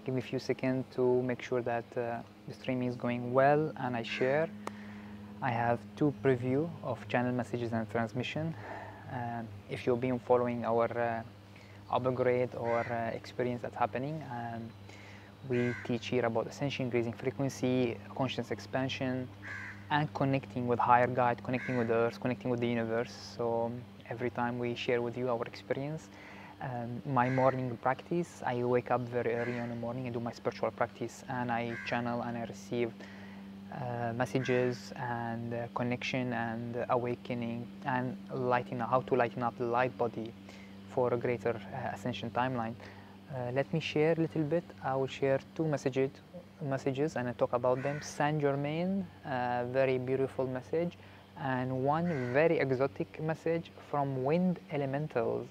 Give me a few seconds to make sure that the stream is going well, and I share. I have two preview of channel messages and transmission. If you've been following our upgrade or experience that's happening, we teach here about Ascension, increasing frequency, conscious expansion, and connecting with higher guide, connecting with the earth, connecting with the universe. So every time we share with you our experience. My morning practice, I wake up very early in the morning and do my spiritual practice, and I channel and I receive messages and connection and awakening and how to lighten up the light body for a greater ascension timeline. Let me share a little bit. I will share two messages and I talk about them. Saint Germain, very beautiful message, and one very exotic message from wind elementals.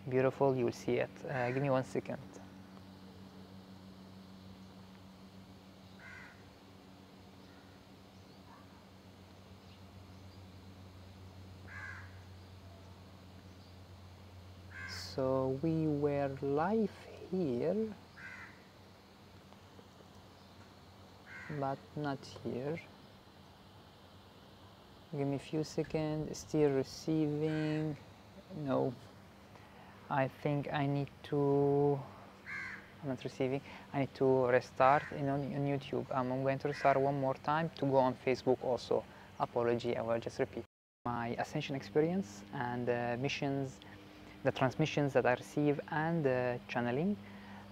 Beautiful, you will see it. Give me 1 second. So we were live here, but not here. Give me a few seconds. Still receiving. No, I think I need to. I'm not receiving. I need to restart on YouTube. I'm going to restart one more time to go on Facebook also. Apology, I will just repeat. My ascension experience and missions, the transmissions that I receive, and channeling,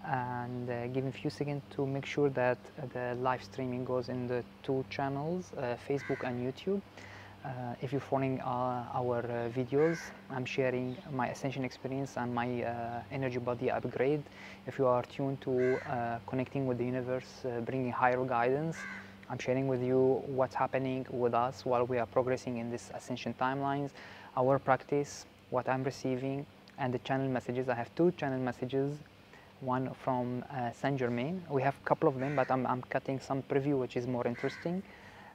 and give me a few seconds to make sure that the live streaming goes in the two channels, Facebook and YouTube. If you're following our videos, I'm sharing my ascension experience and my energy body upgrade. If you are tuned to connecting with the universe, bringing higher guidance, I'm sharing with you what's happening with us while we are progressing in this ascension timelines, our practice, what I'm receiving, and the channel messages. I have two channel messages, one from Saint Germain. We have a couple of them, but I'm cutting some preview which is more interesting.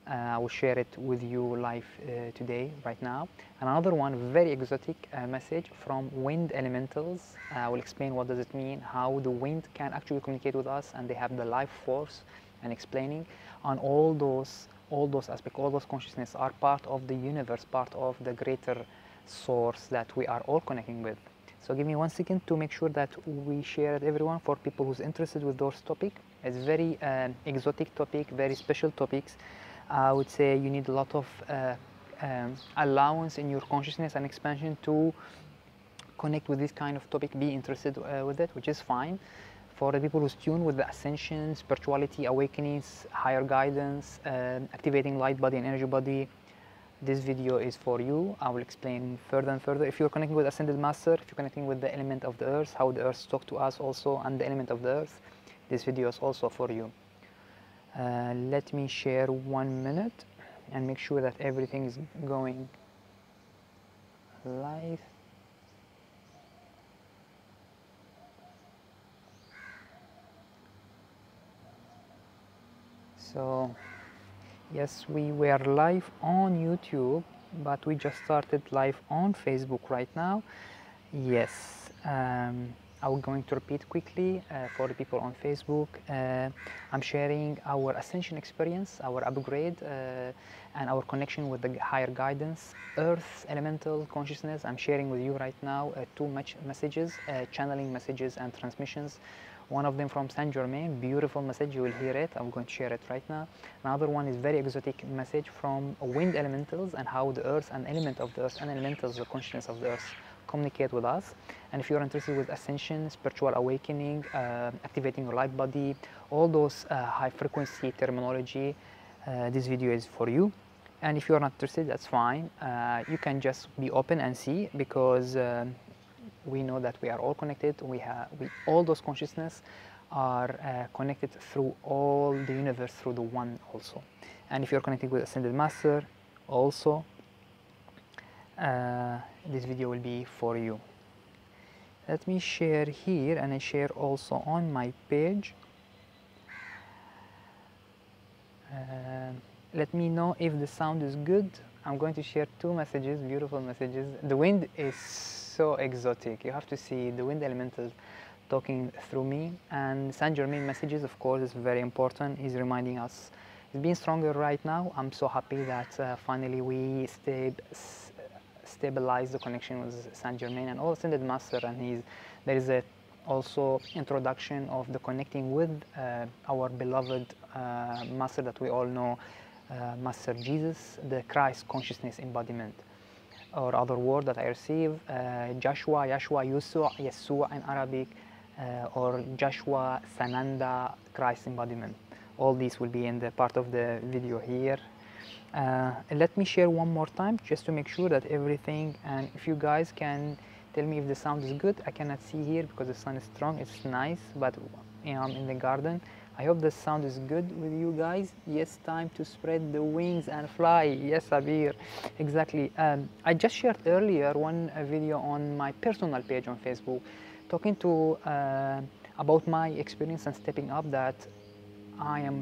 I will share it with you live today, right now. Another one, very exotic message from wind elementals. I will explain what does it mean, how the wind can actually communicate with us, and they have the life force, and explaining on all those aspects, all those consciousness are part of the universe, part of the greater source that we are all connecting with. So give me 1 second to make sure that we share it, everyone, for people who's interested with those topics. It's very exotic topic, very special topics. I would say you need a lot of allowance in your consciousness and expansion to connect with this kind of topic, be interested with it, which is fine. For the people who's tuned with the ascension, spirituality, awakenings, higher guidance, activating light body and energy body, this video is for you. I will explain further and further. If you're connecting with Ascended Master, if you're connecting with the element of the earth, how the earth talks to us also, and the element of the earth, this video is also for you. Let me share 1 minute and make sure that everything is going live. So yes, we were live on YouTube, but we just started live on Facebook right now. Yes, I'm going to repeat quickly for the people on Facebook. I'm sharing our ascension experience, our upgrade, and our connection with the higher guidance, earth, elemental consciousness. I'm sharing with you right now two messages, channeling messages and transmissions. One of them from Saint Germain, beautiful message, you will hear it. I'm going to share it right now. Another one is very exotic message from wind elementals, and how the earth and element of the earth and elementals, the consciousness of the earth, communicate with us. And if you're interested with ascension, spiritual awakening, activating your light body, all those high frequency terminology, this video is for you. And if you're not interested, that's fine. You can just be open and see, because we know that we are all connected. All those consciousness are connected through all the universe, through the one also. And if you're connected with Ascended Master also, this video will be for you. Let me share here, and I share also on my page. Let me know if the sound is good. I'm going to share two messages, beautiful messages. The wind is so exotic. You have to see the wind elemental talking through me. And Saint Germain messages, of course, is very important. He's reminding us, he's being stronger right now. I'm so happy that finally we stabilize the connection with Saint Germain and all Ascended Master. And there is also introduction of the connecting with our beloved Master that we all know, Master Jesus, the Christ consciousness embodiment. Or other word that I receive, Joshua, Yeshua, Yeshua in Arabic, or Joshua, Sananda, Christ embodiment. All these will be in the part of the video here. Let me share one more time just to make sure that everything, and if you guys can tell me if the sound is good. I cannot see here because the sun is strong. It's nice, but you know, I'm in the garden. I hope the sound is good with you guys. Yes, time to spread the wings and fly. Yes, Abir, exactly. I just shared earlier one video on my personal page on Facebook, talking to about my experience and stepping up, that I am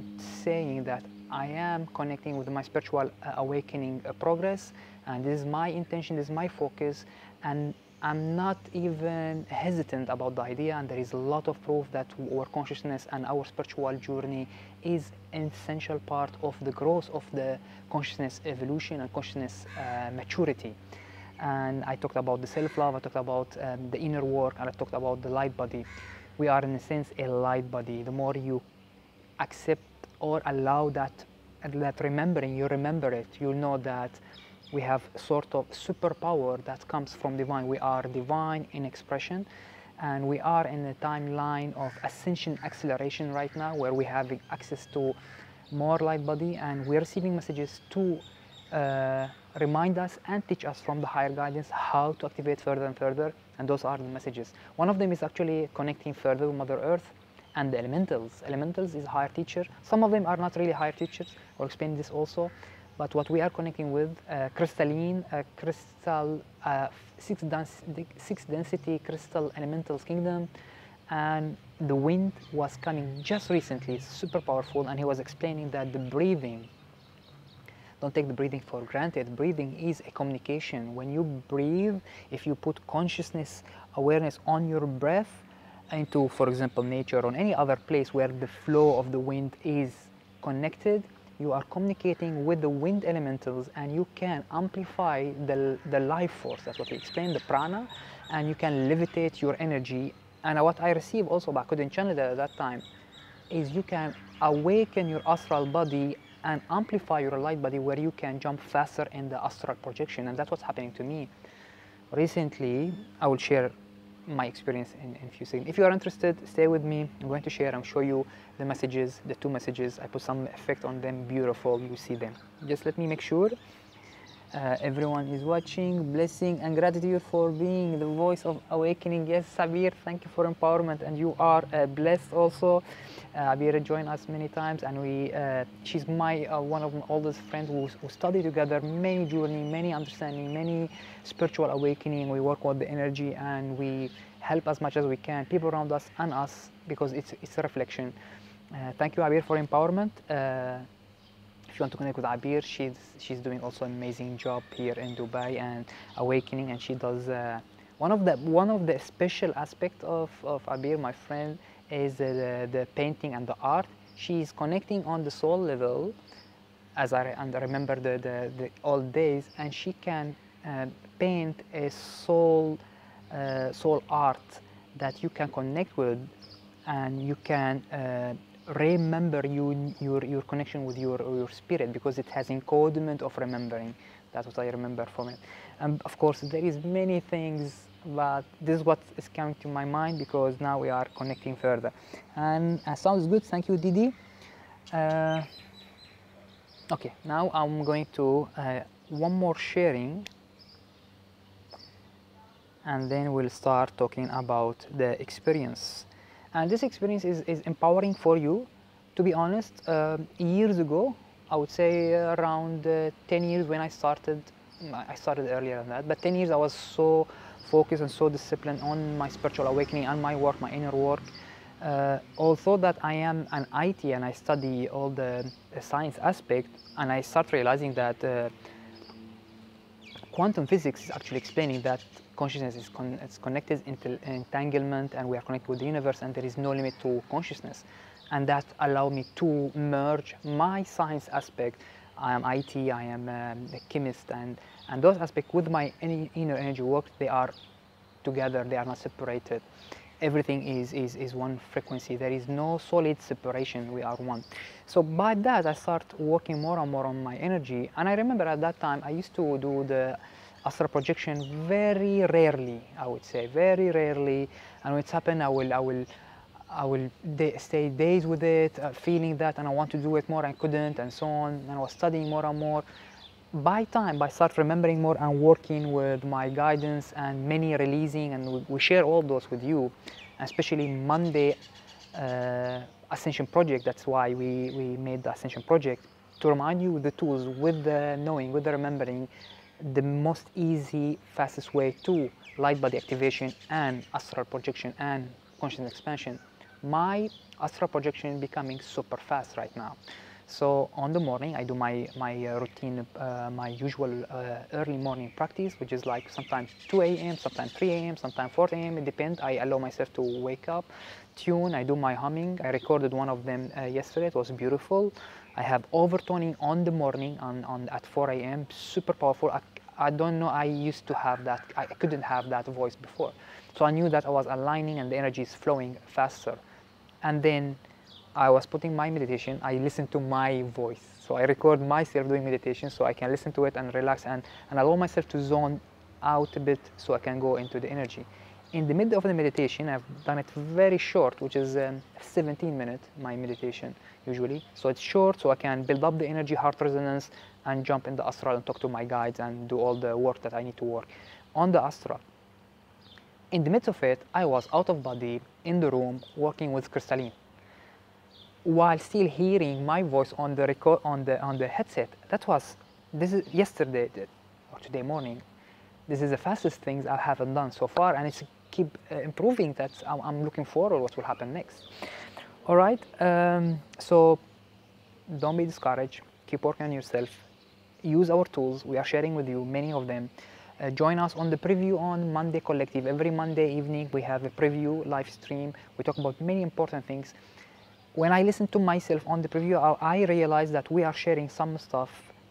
saying that I am connecting with my spiritual awakening progress, and this is my intention, this is my focus, and I'm not even hesitant about the idea, and there is a lot of proof that our consciousness and our spiritual journey is an essential part of the growth of the consciousness evolution and consciousness maturity. And I talked about the self-love, I talked about the inner work, and I talked about the light body. We are in a sense a light body. The more you accept or allow that remembering, you remember it, you'll know that we have sort of superpower that comes from divine. We are divine in expression, and we are in a timeline of ascension acceleration right now, where we have access to more light body, and we're receiving messages to remind us and teach us from the higher guidance how to activate further and further. And those are the messages. One of them is actually connecting further with Mother Earth and the elementals. Elementals is higher teacher. Some of them are not really higher teachers. I'll explain this also. But what we are connecting with, crystalline, crystal, six density crystal elementals kingdom, and the wind was coming just recently, super powerful, and he was explaining that the breathing, don't take the breathing for granted. Breathing is a communication. When you breathe, if you put consciousness, awareness on your breath into, for example, nature or any other place where the flow of the wind is connected, you are communicating with the wind elementals, and you can amplify the life force. That's what we explained, the prana, and you can levitate your energy. And what I received also, but I couldn't channel it at that time, is you can awaken your astral body and amplify your light body, where you can jump faster in the astral projection. And that's what's happening to me. Recently, I will share my experience in a few seconds. If you are interested, stay with me. I'm going to share and show you the messages, the two messages. I put some effect on them, beautiful, you see them. Just let me make sure everyone is watching. Blessing and gratitude for being the voice of awakening. Yes, Sabir, thank you for empowerment, and you are blessed also. Abir joined us many times, and she's my one of my oldest friends who study together, many journey, many understanding, many spiritual awakening. We work with the energy, and we help as much as we can, people around us and us, because it's a reflection. Thank you, Abir, for empowerment. If you want to connect with Abir, she's doing also an amazing job here in Dubai and awakening, and she does one of the special aspect of Abir, my friend, is the painting and the art. She's connecting on the soul level, as I remember the old days, and she can paint a soul art that you can connect with, and you can remember your connection with your spirit, because it has encodement of remembering. That's what I remember from it. And of course, there is many things, but this is what is coming to my mind, because now we are connecting further. And sounds good. Thank you, Didi. Okay, now I'm going to one more sharing, and then we'll start talking about the experience. And this experience is empowering for you. To be honest, years ago, I would say around 10 years when I started earlier than that, but 10 years I was so focused and so disciplined on my spiritual awakening and my work, my inner work. Although that I am an IT and I study all the science aspect, and I start realizing that quantum physics is actually explaining that consciousness is it's connected entanglement, and we are connected with the universe, and there is no limit to consciousness. And that allowed me to merge my science aspect. I am IT, I am a chemist, and those aspects with my inner energy work, they are together, they are not separated. Everything is one frequency. There is no solid separation, we are one. So by that, I start working more and more on my energy. And I remember at that time, I used to do the astral projection very rarely, I would say, very rarely. And when it's happened, I will stay days with it, feeling that, and I want to do it more, and couldn't, and so on. And I was studying more and more. By start remembering more and working with my guidance and many releasing, and we share all those with you, especially Monday Ascension project. That's why we made the Ascension project, to remind you the tools, with the knowing, with the remembering, the most easy, fastest way to light body activation and astral projection and consciousness expansion. My astral projection is becoming super fast right now. So on the morning, I do my routine, my usual early morning practice, which is like sometimes 2 a.m., sometimes 3 a.m., sometimes 4 a.m. It depends. I allow myself to wake up, tune. I do my humming. I recorded one of them yesterday. It was beautiful. I have overtoning on the morning at 4 a.m. Super powerful. I don't know. I used to have that. I couldn't have that voice before. So I knew that I was aligning and the energy is flowing faster. And then I was putting my meditation, I listened to my voice. So I record myself doing meditation so I can listen to it and relax and allow myself to zone out a bit so I can go into the energy. In the middle of the meditation, I've done it very short, which is 17 minutes, my meditation usually. So it's short so I can build up the energy, heart resonance, and jump in the astral and talk to my guides and do all the work that I need to work on the astral. In the midst of it, I was out of body in the room working with crystalline, while still hearing my voice on the record on the headset. This is yesterday or today morning. This is the fastest things I haven't done so far, and it's keep improving. That I'm looking forward what will happen next. All right, so don't be discouraged. Keep working on yourself. Use our tools. We are sharing with you many of them. Join us on the preview on Monday Collective. Every Monday evening we have a preview live stream. We talk about many important things. When I listen to myself on the preview, I realized that we are sharing some stuff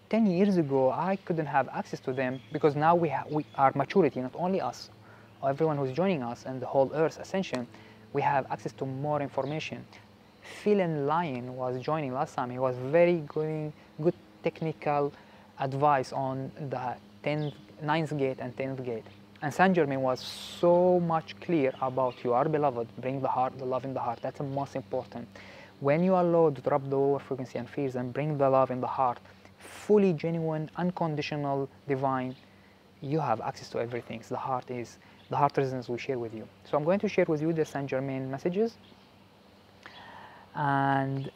10 years ago I couldn't have access to them, because now we are maturity, not only us, everyone who's joining us and the whole Earth Ascension, we have access to more information. Phil and Lion was joining last time. He was very good technical advice on the 9th gate and 10th gate. And Saint Germain was so much clear about you are beloved, bring the heart, the love in the heart. That's the most important. When you allow to drop the lower frequency and fears and bring the love in the heart, fully genuine, unconditional, divine, you have access to everything. So the heart resonance we share with you. So I'm going to share with you the Saint Germain messages. And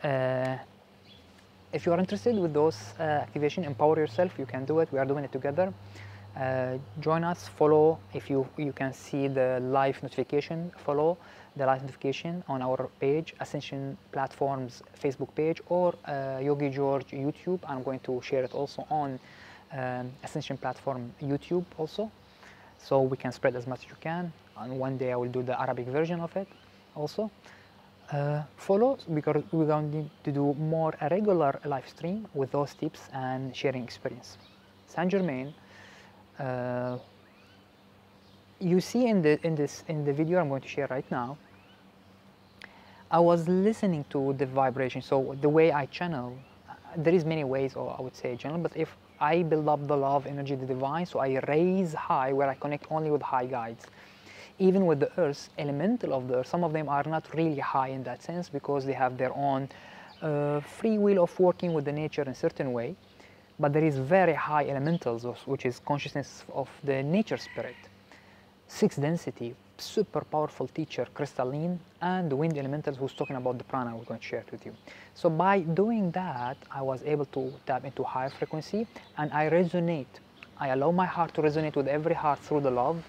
if you are interested with those activation, empower yourself, you can do it. We are doing it together. Join us, follow. If you can see the live notification, follow the live notification on our page, Ascension Platforms Facebook page, or Yogi George YouTube. I'm going to share it also on Ascension Platform YouTube also, so we can spread as much as you can. And one day I will do the Arabic version of it also. Follow, because we're going to do more a regular live stream with those tips and sharing experience. Saint Germain, you see in the video I'm going to share right now, I was listening to the vibration. So the way I channel, there is many ways, or I would say channel, but if I build up the love energy, the divine, so I raise high, where I connect only with high guides. Even with the earth, elemental of the earth, some of them are not really high in that sense, because they have their own free will of working with the nature in a certain way. But there is very high elementals, which is consciousness of the nature spirit. 6th density, super powerful teacher, crystalline, and the wind elementals, who's talking about the prana. We're going to share it with you. So by doing that, I was able to tap into higher frequency, and I resonate. I allow my heart to resonate with every heart through the love.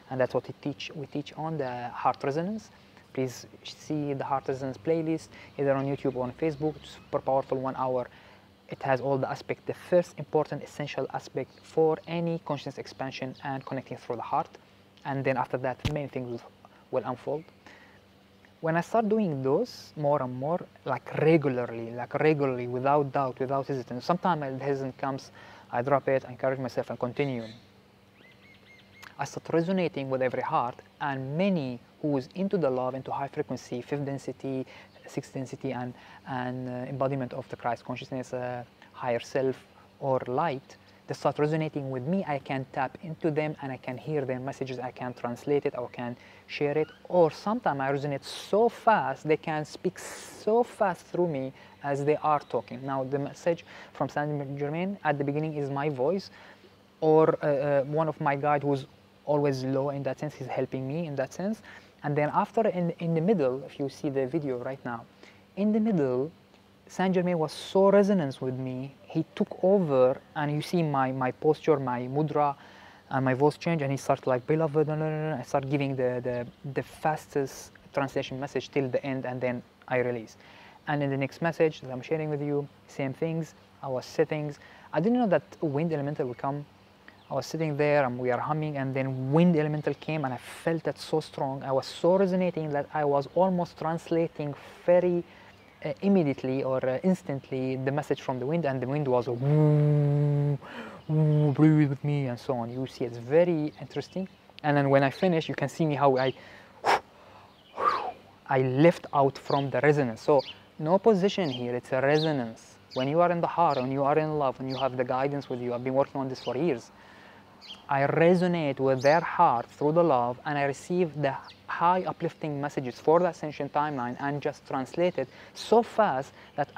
And that's what we teach on the heart resonance. Please see the heart resonance playlist, either on YouTube or on Facebook. It's super powerful, 1 hour. It has all the aspects, the first important essential aspect for any consciousness expansion and connecting through the heart. and then after that many things will unfold. When I start doing those more and more, like regularly, without doubt, without hesitance, sometimes the hesitance comes, I drop it, encourage myself and continue. I start resonating with every heart, and many who is into the love, into high frequency, fifth density, sixth density, and embodiment of the Christ consciousness, higher self or light, they start resonating with me. I can tap into them and I can hear their messages. I can translate it or can share it. Or sometimes I resonate so fast, they can speak so fast through me as they are talking. Now the message from Saint Germain at the beginning is my voice, or one of my guide who's always low in that sense, he's helping me in that sense. And then after, in the middle, if you see the video right now, in the middle, Saint Germain was so resonant with me, he took over, and you see my posture, my mudra, and my voice change, and he started like, beloved, I start giving the fastest translation message till the end, and then I release. And in the next message that I'm sharing with you, same things, I was sitting, I didn't know that wind elemental would come. I was sitting there and we are humming, and then wind elemental came and I felt that so strong. I was so resonating that I was almost translating very immediately or instantly the message from the wind, and the wind was woo, woo, breathe with me and so on. You see, it's very interesting. And then when I finish, you can see me how I lift out from the resonance. So no position here, it's a resonance. When you are in the heart, when you are in love, when you have the guidance with you, I've been working on this for years. I resonate with their heart through the love, and I receive the high uplifting messages for the Ascension timeline and just translate it so fast that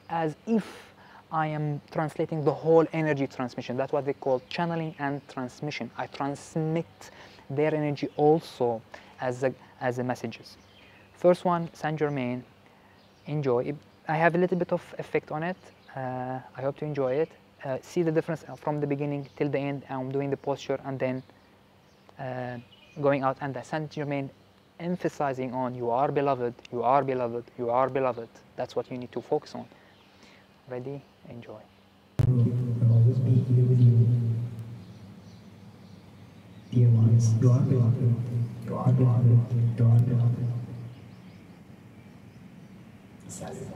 as if I am translating the whole energy transmission. That's what they call channeling and transmission. I transmit their energy also as the messages. First one, Saint Germain, enjoy. I have a little bit of effect on it. I hope to enjoy it. See the difference from the beginning till the end. I'm doing the posture and then going out, and the Saint Germain emphasizing on you are beloved, you are beloved, you are beloved. That's what you need to focus on. Ready? Enjoy. Will always be here with you. Dear ones, you are beloved, you are beloved, you are beloved. Salut.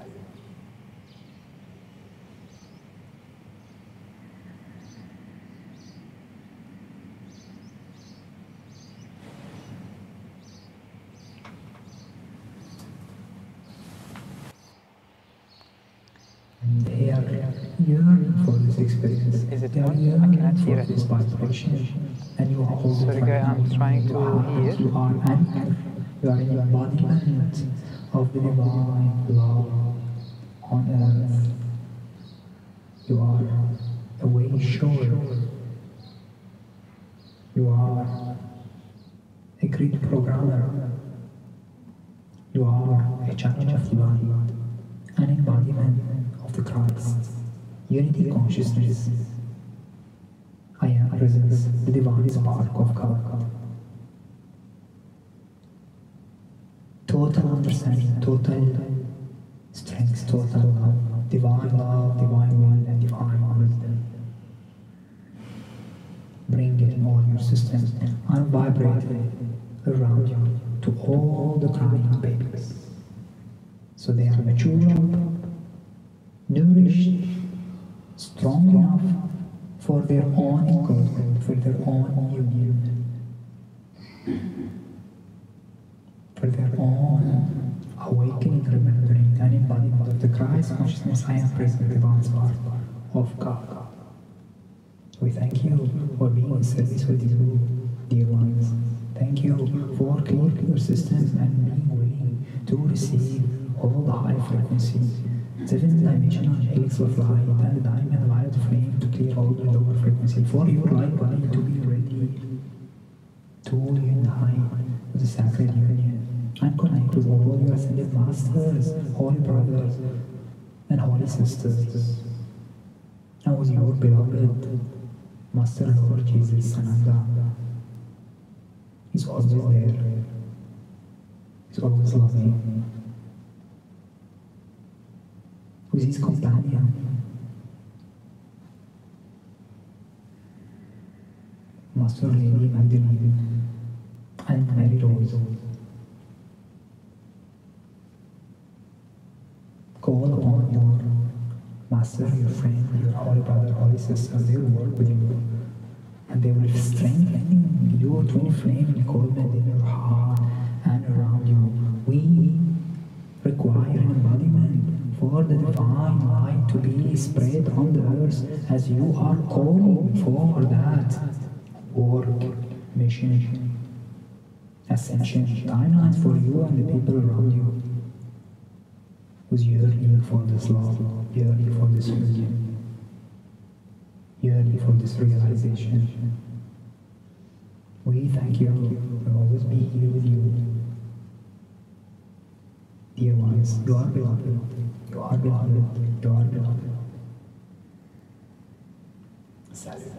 They are yearning for this experience. Is it they are on? I yearning cannot for hear it. this vibration. And you are holding Sorry, guys, I'm trying to hear. You are anchored. You are an embodiment of the divine love on earth. You are a way shore. You are a great programmer. You are a channel of light, an embodiment of the Christ, unity consciousness. I am presence, the divine spark of God. Total understanding, total strength, total love, divine will, and divine wisdom. Bring it in all your systems and vibrate around you to all the crying babies. So they are mature, nourished, strong enough for their own encodement, for their own union, for their own awakening, remembering, and embodiment of the Christ consciousness. I am present, the divine spark of God. We thank you for being in service with you, dear ones. Thank you for clearing your systems and being willing to receive all the high frequencies, 7-dimensional helix of light and the diamond light flame to clear all the lower frequency for your light body to be ready to unite with the sacred union and connect with all your ascended masters, holy brothers and holy sisters, and with your beloved Master Lord Jesus Sananda. He's always there. He's always loving. With his companion, Master Lady Magdalene. master, your friend, your holy brother, holy sister, they will work with you. And they will strengthen your twin flame encodement in your heart and around you. We require an embodiment for the divine light to be spread on the earth, as you are calling for that work, mission, ascension, timelines for you and the people around you, who's yearning for this love, yearning for this union, yearning for this realization. We thank you. We'll always be here with you. Dear ones, you are beloved. You are beloved. You are beloved. Salut.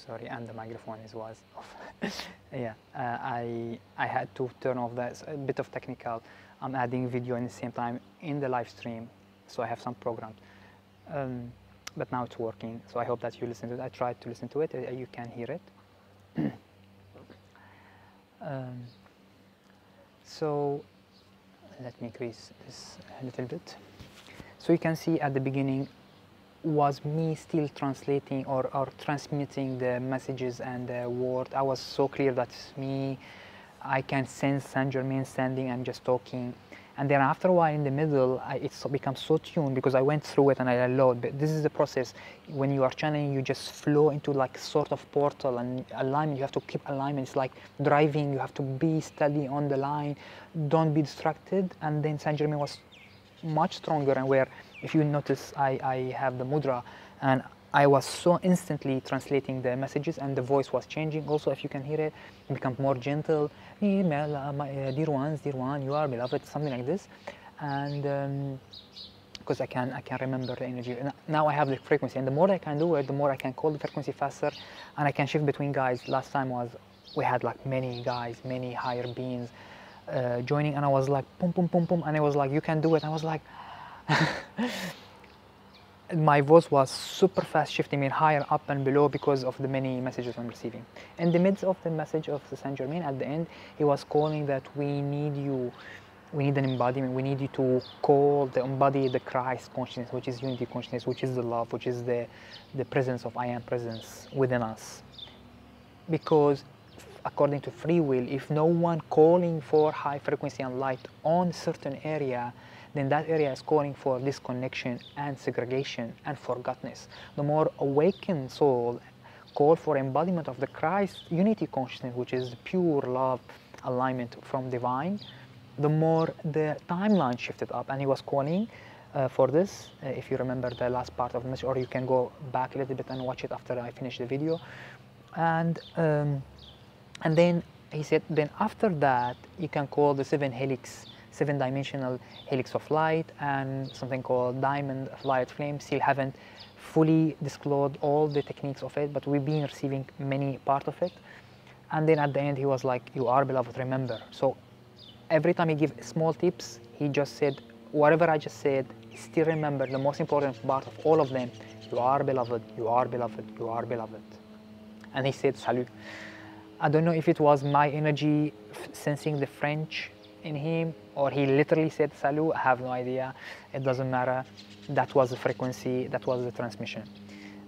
Sorry, and the microphone was off. Yeah, I had to turn off that. A bit of technical. I'm adding video in the same time in the live stream, so I have some programs. But now it's working, so I hope that you listen to it. I tried to listen to it. You can hear it. So let me increase this a little bit. So you can see at the beginning was me still translating or transmitting the messages and the word. I was so clear that's me. I can sense Saint Germain standing and just talking. And then after a while in the middle, it's become so tuned because I went through it and I allowed. But this is the process. When you are channeling, you just flow into like sort of portal and alignment. You have to keep alignment. It's like driving. You have to be steady on the line. Don't be distracted. And then Saint Germain was much stronger, and where if you notice I have the mudra and I was so instantly translating the messages and the voice was changing also. If you can hear it, it becomes more gentle. Dear ones, dear one, you are beloved, something like this. And because I can remember the energy. Now I have the frequency, and the more I can do it, the more I can call the frequency faster, and I can shift between guys. Last time we had like many guys, many higher beings joining, and I was like boom, boom, boom, boom, and I was like, you can do it. I was like, my voice was super fast shifting, higher up and below because of the many messages I'm receiving. In the midst of the message of the Saint Germain, at the end, he was calling that we need you. We need an embodiment. We need you to embody the Christ consciousness, which is unity consciousness, which is the love, which is the presence of I am presence within us. Because according to free will, if no one calling for high frequency and light on certain area, then that area is calling for disconnection and segregation and forgottenness. The more awakened soul call for embodiment of the Christ unity consciousness, which is pure love, alignment from divine, the more the timeline shifted up, and he was calling for this. If you remember the last part of the message, or you can go back a little bit and watch it after I finish the video. And then he said, then after that you can call the seven-dimensional helix of light, and something called diamond of light flame. Still haven't fully disclosed all the techniques of it, but we've been receiving many part of it. And then at the end he was like, you are beloved, remember. So every time he gave small tips, he just said, whatever I just said, still remember the most important part of all of them. You are beloved, you are beloved, you are beloved. And he said, salut. I don't know if it was my energy sensing the French in him, or he literally said salut. I have no idea. It doesn't matter. That was the frequency, that was the transmission.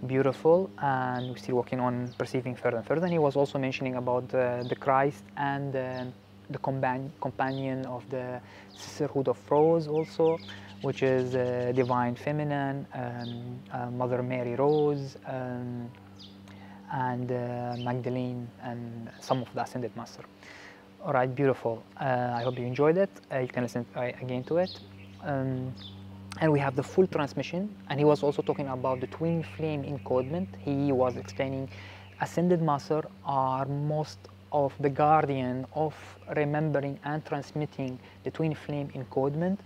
Beautiful. And we're still working on perceiving further and further. And he was also mentioning about the Christ and the companion of the Sisterhood of Rose also, which is Divine Feminine, Mother Mary Rose, and Magdalene, and some of the Ascended Master. All right, beautiful. I hope you enjoyed it. You can listen again to it. And we have the full transmission. And he was also talking about the twin flame encodement. He was explaining Ascended Master are most of the guardian of remembering and transmitting the twin flame encodement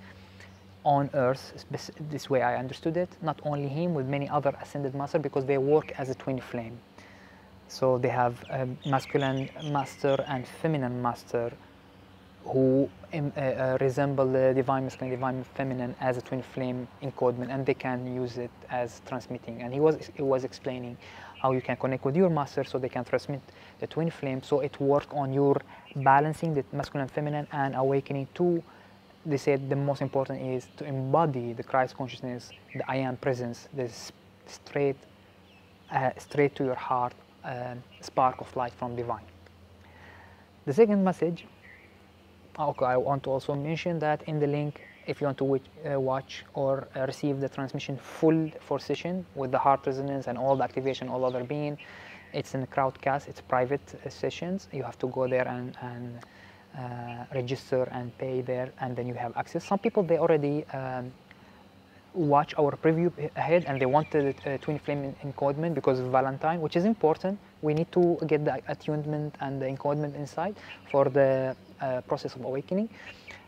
on Earth. This way I understood it. Not only him, with many other ascended masters, because they work as a twin flame. So they have a masculine master and feminine master who resemble the divine masculine, divine feminine as a twin flame encodement, and they can use it as transmitting. And he was explaining how you can connect with your master so they can transmit the twin flame. So it works on your balancing the masculine, feminine, and awakening to. They said the most important is to embody the Christ consciousness, the I am presence, the straight to your heart spark of light from divine. The second message. Okay, I want to also mention that in the link, if you want to watch or receive the transmission full for session with the heart resonance and all the activation, all other being, it's in the crowdcast, it's private sessions. You have to go there and register and pay there, and then you have access. Some people, they already watch our preview ahead and they wanted twin flame encodement because of Valentine, which is important. We need to get the attunement and the encodement inside for the process of awakening,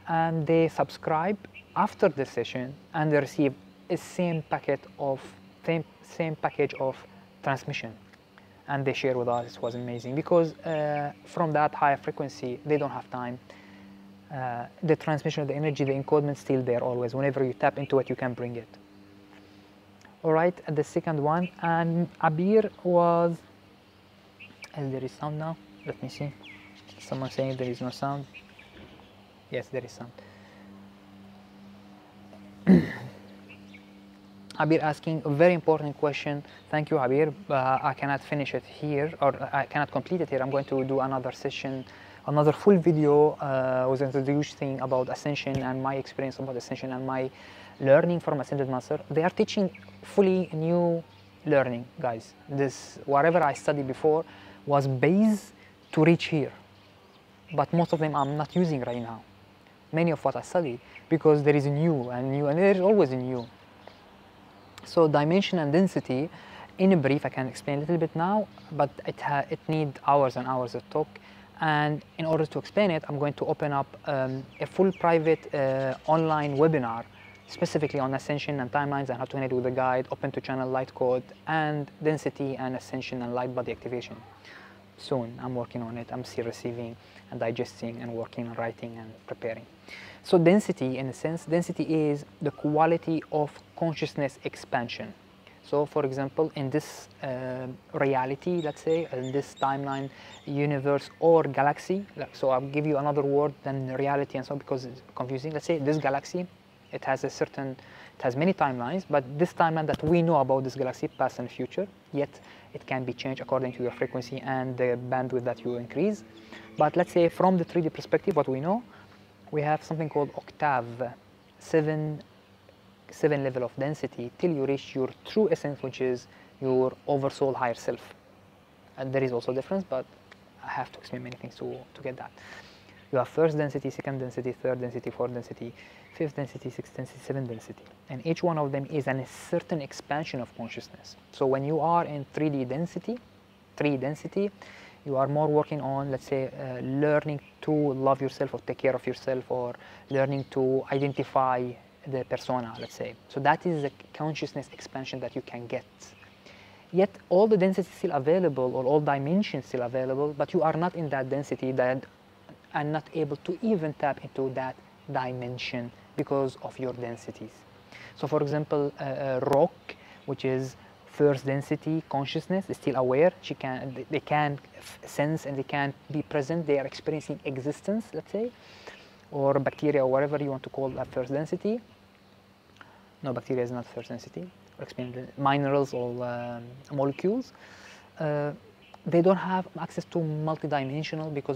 and they subscribe after the session and they receive a same package of transmission, and they share with us. It was amazing because from that higher frequency they don't have time. The transmission of the energy, the encodement is still there always. Whenever you tap into it, you can bring it. All right, and the second one, and Abir was, there is sound now? Let me see. Someone saying there is no sound. Yes, there is sound. Abir asking a very important question. Thank you, Abir. I cannot finish it here, or I cannot complete it here. I'm going to do another session, another full video with introducing about Ascension and my experience about Ascension and my learning from Ascended Master. They are teaching fully new learning, guys. This, whatever I studied before was base to reach here, but most of them I'm not using right now. Many of what I study, because there is a new and new, and there is always a new. So dimension and density, in a brief, I can explain a little bit now, but it needs hours and hours of talk. And in order to explain it, I'm going to open up a full private online webinar specifically on Ascension and timelines and how to connect with the guide, open to channel light code, and density and Ascension and light body activation. Soon, I'm working on it. I'm still receiving and digesting and working and writing and preparing. So density, in a sense, density is the quality of consciousness expansion. So for example, in this reality, let's say, in this timeline, universe or galaxy, so I'll give you another word than reality and so on because it's confusing. Let's say this galaxy, it has many timelines, but this timeline that we know about this galaxy, past and future, yet it can be changed according to your frequency and the bandwidth that you increase. But let's say from the 3D perspective, what we know, we have something called octave, seven level of density till you reach your true essence, which is your oversoul higher self. And there is also a difference, but I have to explain many things to get that. You have first density, second density, third density, fourth density, fifth density, sixth density, seventh density. And each one of them is a certain expansion of consciousness. So when you are in 3D density, you are more working on, let's say, learning to love yourself or take care of yourself, or learning to identify the persona, let's say. So that is a consciousness expansion that you can get. Yet all the density is still available, or all dimensions still available, but you are not in that density and not able to even tap into that dimension because of your densities. So for example, rock, which is first density consciousness, is still aware. They can sense and they can be present. They are experiencing existence, let's say, or bacteria or whatever you want to call that first density. No, bacteria is not first density. Or explain the minerals or molecules. They don't have access to multidimensional because